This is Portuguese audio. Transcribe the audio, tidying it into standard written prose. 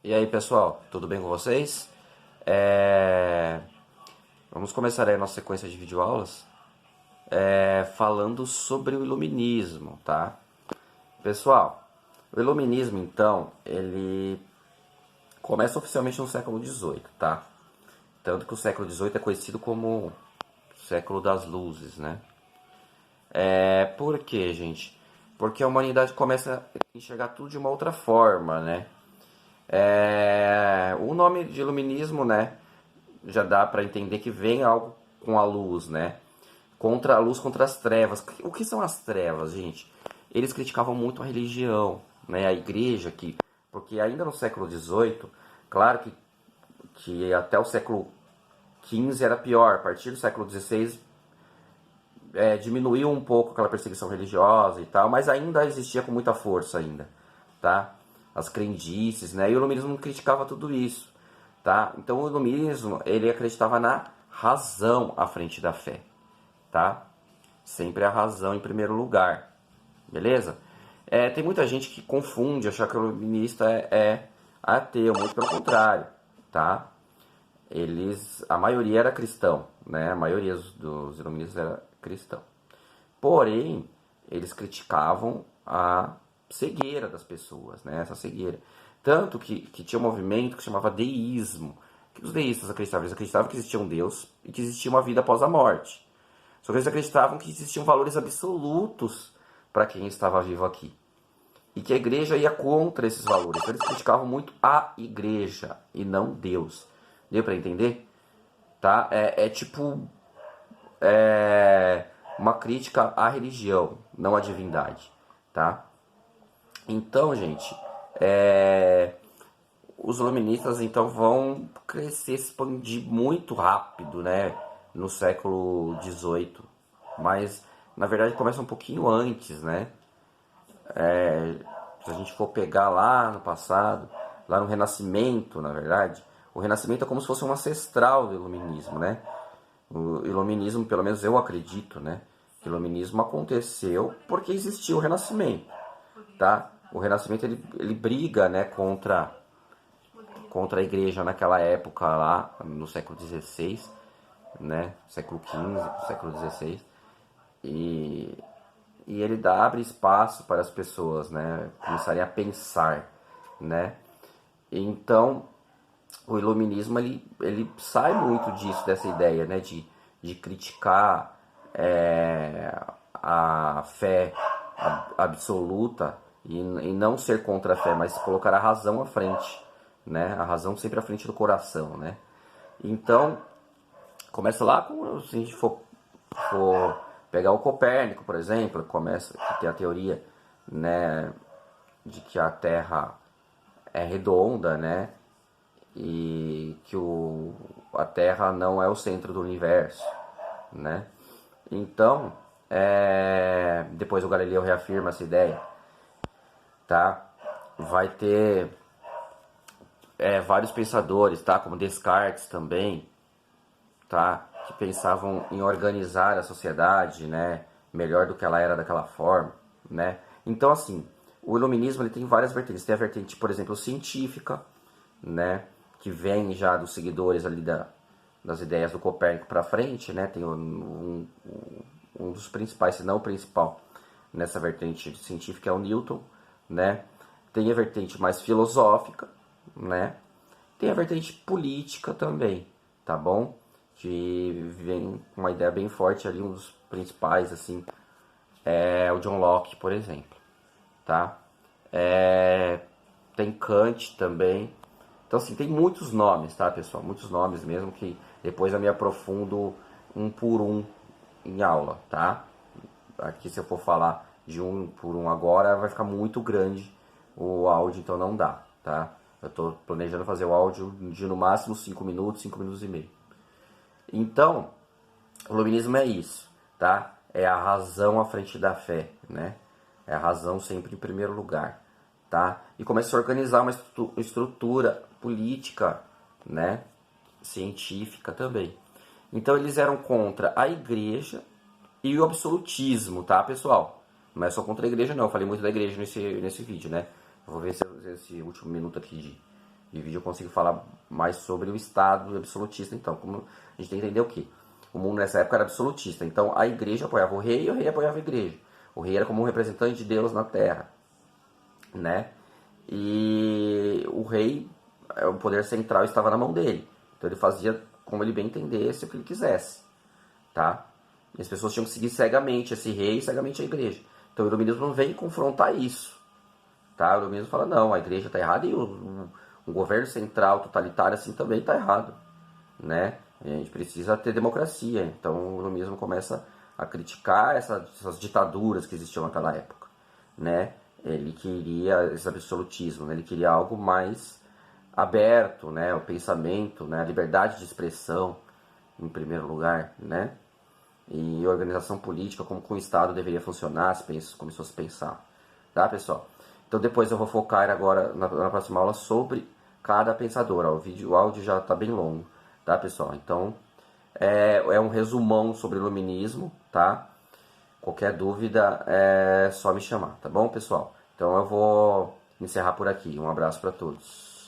E aí, pessoal, tudo bem com vocês? É, Vamos começar aí a nossa sequência de videoaulas falando sobre o iluminismo, tá? Pessoal, o iluminismo, então, ele começa oficialmente no século XVIII, tá? Tanto que o século XVIII é conhecido como o século das luzes, né? Por quê, gente? Porque a humanidade começa a enxergar tudo de uma outra forma, né? O nome de iluminismo, né? Já dá para entender que vem algo com a luz, né? Contra a luz, contra as trevas. O que são as trevas, gente? Eles criticavam muito a religião, né? A igreja, porque ainda no século XVIII, claro que até o século XV era pior. A partir do século XVI diminuiu um pouco aquela perseguição religiosa e tal, mas ainda existia com muita força ainda, tá? As crendices, né? E o iluminismo criticava tudo isso, tá? Então o iluminismo, ele acreditava na razão à frente da fé, tá? Sempre a razão em primeiro lugar, beleza? Tem muita gente que confunde, achar que o iluminista é ateu, muito pelo contrário, tá? A maioria era cristão, né? A maioria dos iluministas era cristão. Porém, eles criticavam a cegueira das pessoas, né? Essa cegueira. Tanto que tinha um movimento que se chamava deísmo. O que os deístas acreditavam? Eles acreditavam que existia um Deus e que existia uma vida após a morte. Só que eles acreditavam que existiam valores absolutos para quem estava vivo aqui. E que a igreja ia contra esses valores. Então eles criticavam muito a igreja e não Deus. Deu para entender? Tá? Tipo uma crítica à religião, não à divindade, tá? Então, gente, os iluministas então vão crescer, expandir muito rápido, né? No século XVIII, mas na verdade começa um pouquinho antes, né? Se a gente for pegar lá no passado, lá no Renascimento, na verdade, o Renascimento é como se fosse um ancestral do Iluminismo, né? O Iluminismo, pelo menos eu acredito, né? Que o Iluminismo aconteceu porque existiu o Renascimento, tá? O Renascimento ele briga, né, contra a Igreja naquela época lá, no século XVI, né? Século XV, século XVI, e, e ele abre espaço para as pessoas, né, começarem a pensar, né? Então, o iluminismo ele sai muito disso, dessa ideia, né, de criticar a fé absoluta e não ser contra a fé, mas colocar a razão à frente, né, a razão sempre à frente do coração, né. Então, começa lá com, se a gente for pegar o Copérnico, por exemplo, começa que tem a teoria, né, de que a Terra é redonda, né, e que a Terra não é o centro do universo, né? Então, depois o Galileu reafirma essa ideia, tá? Vai ter vários pensadores, tá? Como Descartes também, tá? Que pensavam em organizar a sociedade, né? Melhor do que ela era daquela forma, né? Então, assim, o iluminismo ele tem várias vertentes. Tem a vertente, por exemplo, científica, né? Que vem já dos seguidores ali das ideias do Copérnico para frente, né? Tem um dos principais, se não o principal, nessa vertente científica é o Newton, né? Tem a vertente mais filosófica, né? Tem a vertente política também, tá bom? Que vem com uma ideia bem forte ali, um dos principais, assim, é o John Locke, por exemplo, tá? Tem Kant também. Então, assim, tem muitos nomes, tá, pessoal? Muitos nomes mesmo que depois eu me aprofundo um por um em aula, tá? Aqui, se eu for falar de um por um agora, vai ficar muito grande o áudio, então não dá, tá? Eu tô planejando fazer o áudio de no máximo 5 minutos e meio. Então, o iluminismo é isso, tá? É a razão à frente da fé, né? É a razão sempre em primeiro lugar, tá? E começa a organizar uma estrutura política, né? Científica também. Então eles eram contra a igreja e o absolutismo, tá, pessoal? Não é só contra a igreja, não. Eu falei muito da igreja nesse vídeo, né? Eu vou ver esse último minuto aqui E vídeo eu consigo falar mais sobre o Estado absolutista. Então, como a gente tem que entender o quê? O mundo nessa época era absolutista. Então, a igreja apoiava o rei e o rei apoiava a igreja. O rei era como um representante de Deus na terra, né? E o rei, o poder central estava na mão dele. Então, ele fazia como ele bem entendesse, o que ele quisesse, tá? E as pessoas tinham que seguir cegamente esse rei e cegamente a igreja. Então, o iluminismo não vem confrontar isso, tá? O iluminismo fala, não, a igreja está errada e o governo central totalitário assim também está errado, né? A gente precisa ter democracia. Então o iluminismo começa a criticar essas ditaduras que existiam naquela época, né? Ele queria esse absolutismo, né? Ele queria algo mais aberto, né? O pensamento, né? A liberdade de expressão, em primeiro lugar, né? E organização política, como que o Estado deveria funcionar, se começou a se pensar, tá, pessoal? Então depois eu vou focar agora na próxima aula sobre cada pensador. Ó, o áudio já está bem longo, tá, pessoal? Então é um resumão sobre o iluminismo, tá? Qualquer dúvida é só me chamar, tá bom, pessoal? Então eu vou encerrar por aqui. Um abraço para todos.